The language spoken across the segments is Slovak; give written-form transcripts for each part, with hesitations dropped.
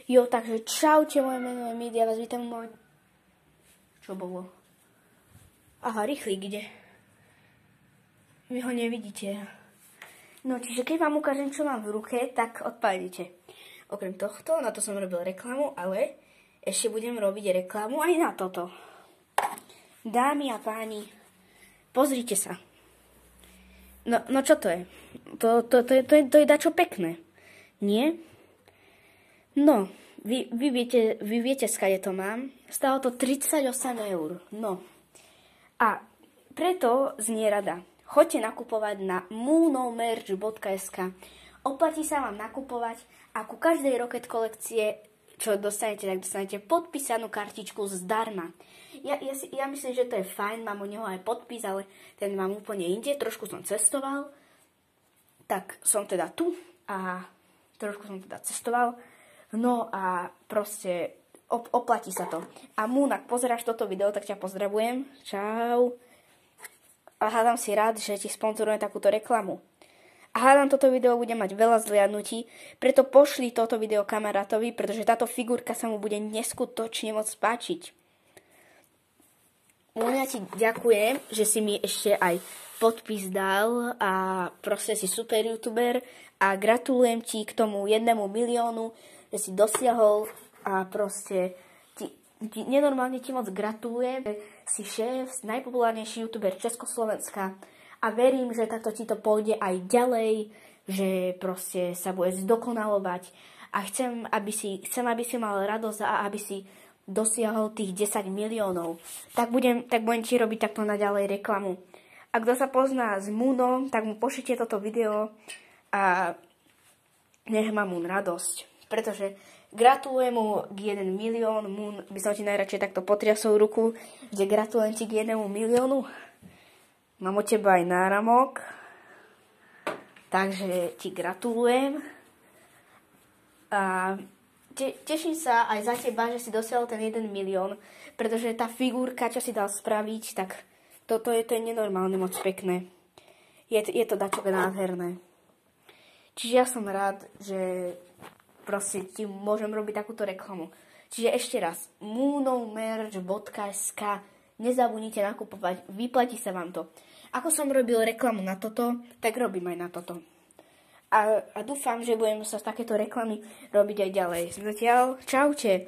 Jo, takže čaute, moje meno je Mid, ja vás vítam môj... Čo bolo? Aha, rýchlík ide. Vy ho nevidíte. No, čiže keď vám ukážem, čo mám v ruke, tak odpálite. Okrem tohto, na to som robil reklamu, ale ešte budem robiť reklamu aj na toto. Dámy a páni, pozrite sa. No čo to je? To je dačo pekné. Nie? No, vy viete, skade to mám. Stálo to 38 eur. No. A preto znie rada. Choďte nakupovať na moonomerch.sk. Oplatí sa vám nakupovať a ku každej Rocket kolekcie, čo dostanete, tak dostanete podpísanú kartičku zdarma. Ja myslím, že to je fajn, mám u neho aj podpis, ale ten mám úplne inde. Trošku som cestoval, tak som teda tu a trošku som teda cestoval. No a proste oplatí sa to. A Moon, ak pozeráš toto video, tak ťa pozdravujem. Čau. A hádam si rád, že ti sponzorujem takúto reklamu. A hádam, toto video bude mať veľa zliadnutí, preto pošli toto video kamarátovi, pretože táto figurka sa mu bude neskutočne moc páčiť. Ja ti ďakujem, že si mi ešte aj podpis dal a proste si super youtuber a gratulujem ti k tomu 1 miliónu, že si dosiahol a proste nenormálne ti moc gratulujem. Si šéf, najpopulárnejší youtuber Československa a verím, že takto ti to pôjde aj ďalej, že proste sa bude zdokonalovať a chcem, aby si mal radosť a aby si dosiahol tých 10 miliónov. Tak budem ti robiť takto naďalej reklamu. A kto sa pozná s Moonom, tak mu pošlite toto video a nech má Moon radosť. Pretože gratulujem mu k 1 milión. Moon, by som ti najradšej takto potriasol ruku, že gratulujem ti k 1 miliónu. Mám od teba aj náramok. Takže ti gratulujem. A teším sa aj za teba, že si dosiahol ten 1 milión, pretože tá figurka, čo si dal spraviť, tak toto je nenormálne moc pekné. Je to dačoké nádherné. Čiže ja som rád, že proste ti môžem robiť takúto reklamu. Čiže ešte raz, moonomerch.sk, nezabudnite nakupovať, vyplatí sa vám to. Ako som robil reklamu na toto, tak robím aj na toto. A dúfam, že budem sa takéto reklamy robiť aj ďalej. Zatiaľ, čaute.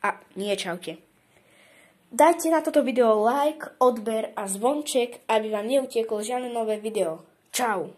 A nie čaute. Dajte na toto video like, odber a zvonček, aby vám neutieklo žiadne nové video. Čau.